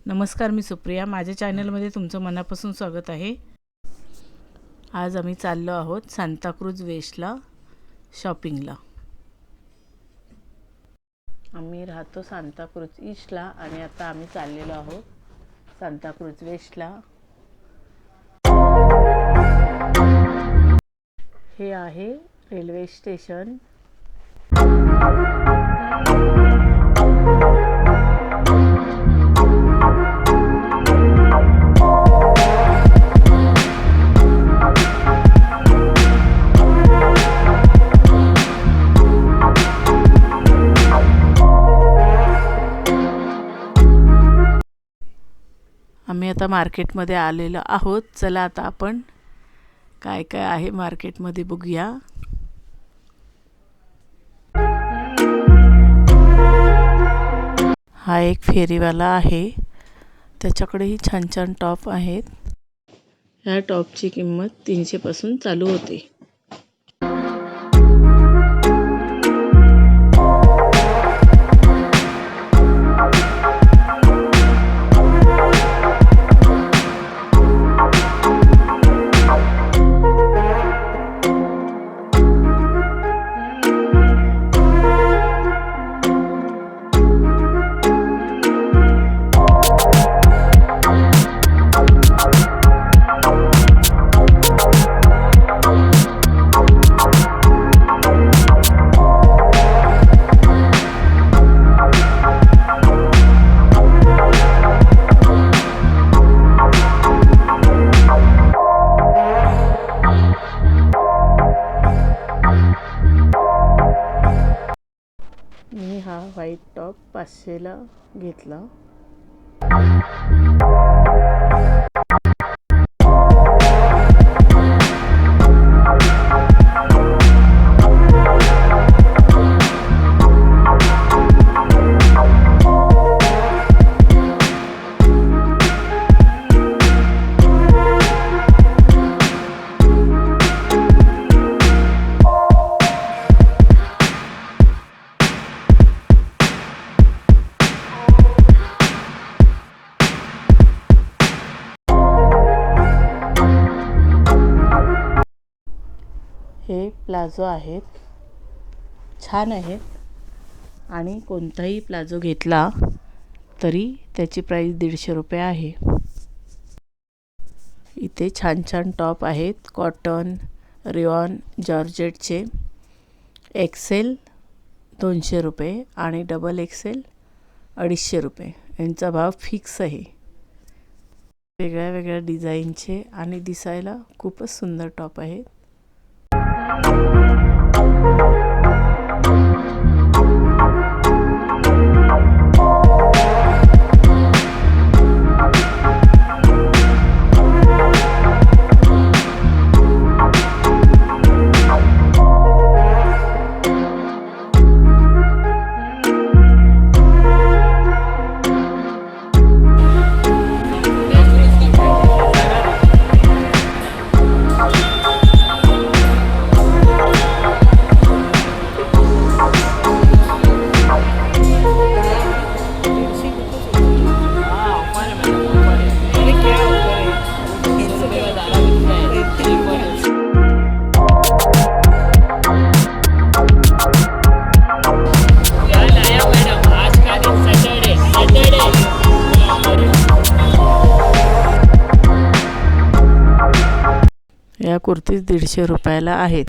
नमस्कार, मी सुप्रिया. माझ्या चॅनलमध्ये तुमचं मनापासून स्वागत आहे. आज आम्ही चाललो आहोत सांताक्रूज वेस्टला शॉपिंगला. आम्ही राहतो सांताक्रूज ईस्टला आणि आता आम्ही चाललेलो आहोत सांताक्रूज वेस्टला. हे आहे रेल्वे स्टेशन. आम्ही आता मार्केटमध्ये आलेलो आहोत. चला आता आपण काय काय आहे मार्केटमध्ये बघूया. हा एक फेरीवाला आहे, त्याच्याकडेही छान छान टॉप आहेत. ह्या टॉपची किंमत 300 पासून चालू होते. मी हा व्हाईट टॉप 500ला घेतला. हे प्लाझो आहेत, छान आहेत आणि कोणताही प्लाझो घेतला तरी त्याची प्राईस 150 रुपये आहे. इथे छान छान टॉप आहेत, कॉटन, रेयॉन, जॉर्जेटचे. एक्सेल 200 रुपये आणि डबल एक्सेल 250 रुपये. यांचा भाव फिक्स आहे. वेगळ्या वेगळ्या डिझाईनचे आणि दिसायला खूपच सुंदर टॉप आहेत. या कुर्तीज 150 रुपयाला आहेत.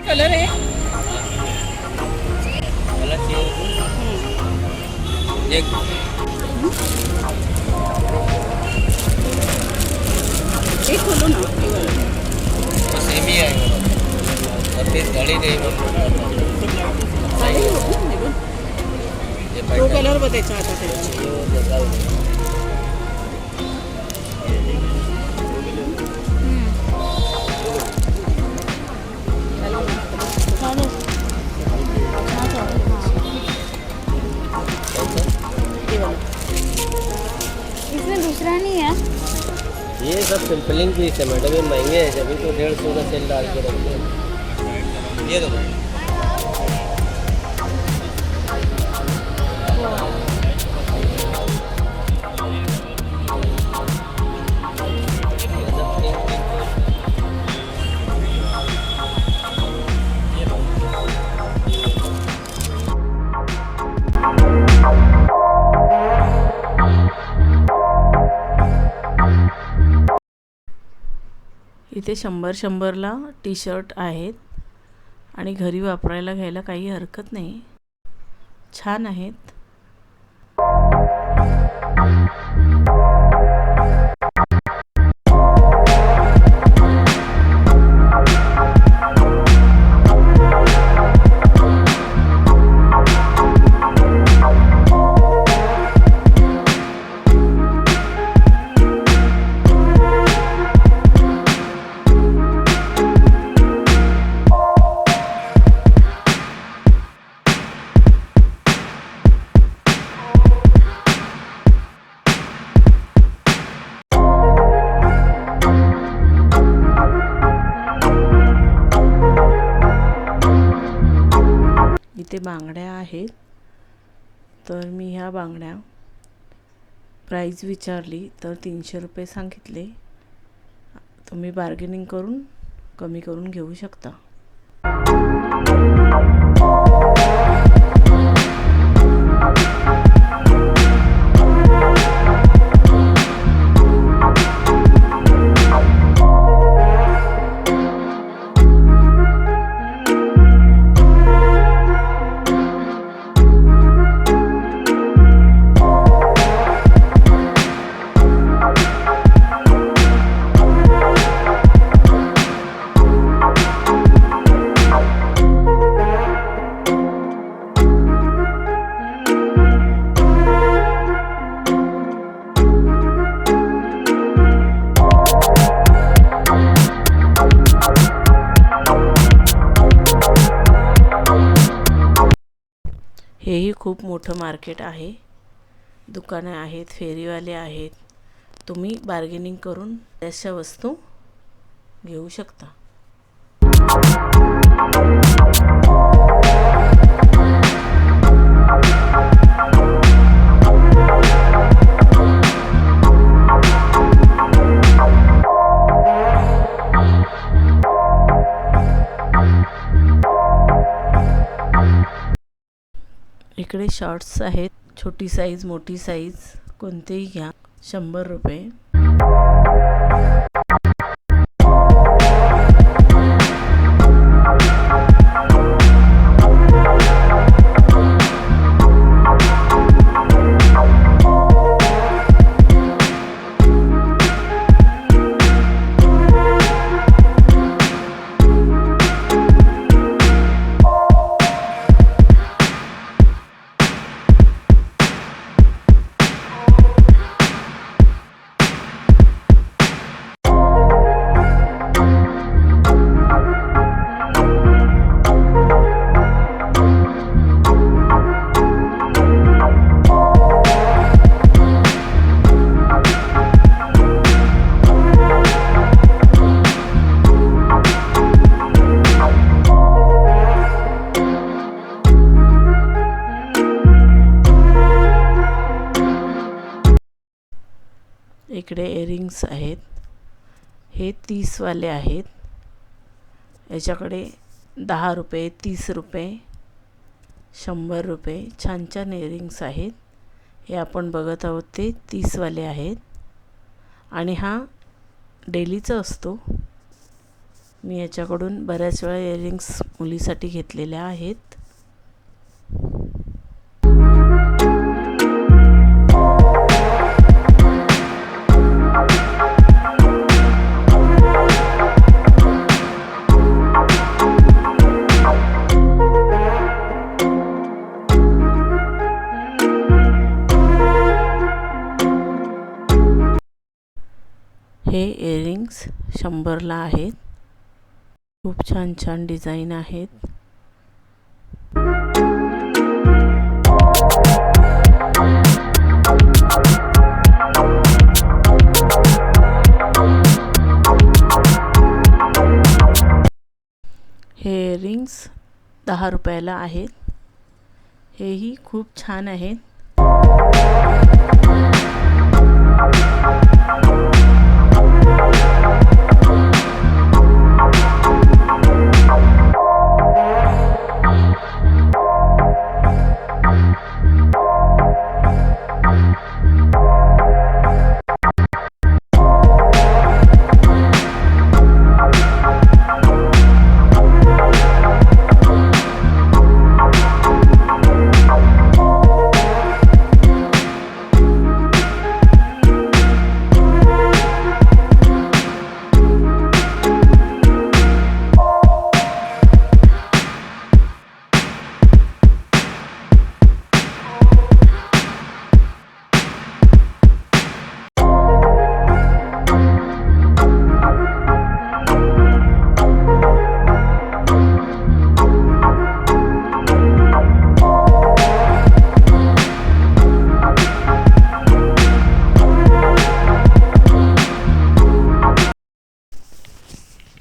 कलर आहे मला एक हे खोलो ना, हे वाला. सेम ही आहे और ते घडी दे चालेल बघ ना, हे बघ. तो कलर बघायचा आता त्याचा. इसमें दूसरा नहीं है. ये सब सिंपलिंग पीस है मैडम, ये महंगे हैं, जब तो 150 का सेल डाल के रखते हैं। ये देखो इथे 100-100ला टी शर्ट आहेत आणि घरी वापरायला घ्यायला काही हरकत नाही. छान आहेत. इथे बांगड्या आहेत. तर मी ह्या बांगड्या प्राईस विचारली तर 300 रुपये सांगितले. तुम्ही बार्गेनिंग करून कमी करून घेऊ शकता. हेही खूप मोठं मार्केट आहे. दुकानं आहेत, फेरीवाले आहेत. तुम्ही बार्गेनिंग करून त्याच्या वस्तू घेऊ शकता. इकडे शॉर्ट्स आहेत. छोटी साईज, मोठी साईज कोणतेही घ्या. 100 रुपये. इकडे इयरिंग्स आहेत. हे 30 वाले आहेत. याच्याकडे 10 रुपये, 30 रुपये, 100 रुपये छान छान इयरिंग्स आहेत. हे आपण बघत आहोत ते 30 वाले आहेत आणि हा डेलीचा असतो. मी याच्याकडून बऱ्याच वेळा इयरिंग्स मुलीसाठी घेतलेल्या आहेत. हे इयरिंग्स 100ला आहेत. खूप छान छान डिझाईन आहेत. हे इयरिंग्स 10 रुपयाला आहेत. हेही खूप छान आहेत.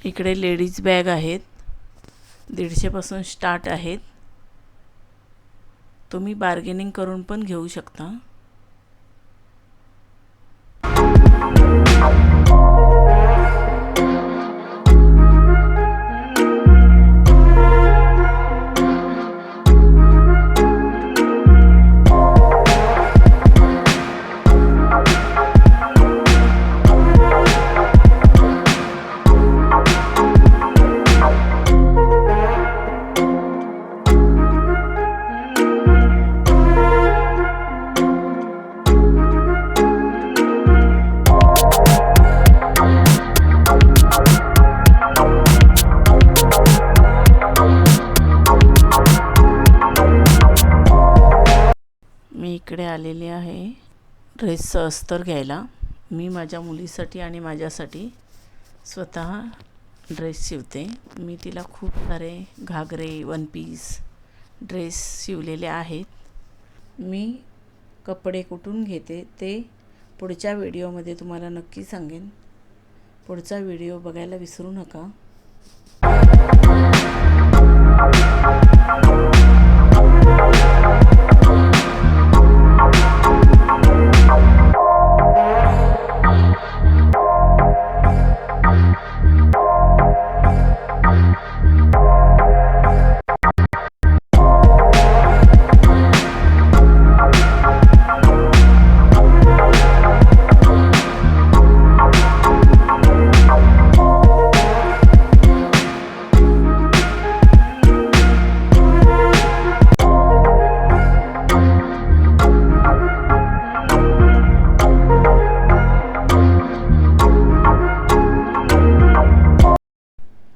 इकडे लेडीज बॅग आहेत. 150 पासून स्टार्ट आहेत. तुम्ही बार्गेनिंग करून पण घेऊ शकता. मी इकडे आलेले आहे ड्रेसचं अस्तर घ्यायला. मी माझ्या मुलीसाठी आणि माझ्यासाठी स्वतः ड्रेस शिवते. मी तिला खूप सारे घागरे, वन पीस ड्रेस शिवलेले आहेत. मी कपडे कुठून घेते ते पुढच्या व्हिडिओमध्ये तुम्हाला नक्की सांगेन. पुढचा व्हिडिओ बघायला विसरू नका.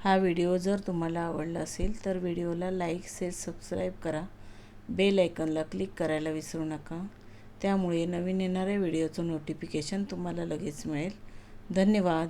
हा व्हिडिओ जर तुम्हाला आवडला असेल तर व्हिडिओला लाईक, शेअर, सबस्क्राईब करा. बेल आयकॉनला क्लिक करायला विसरू नका. त्यामुळे नवीन येणाऱ्या व्हिडिओचं नोटिफिकेशन तुम्हाला लगेच मिळेल. धन्यवाद.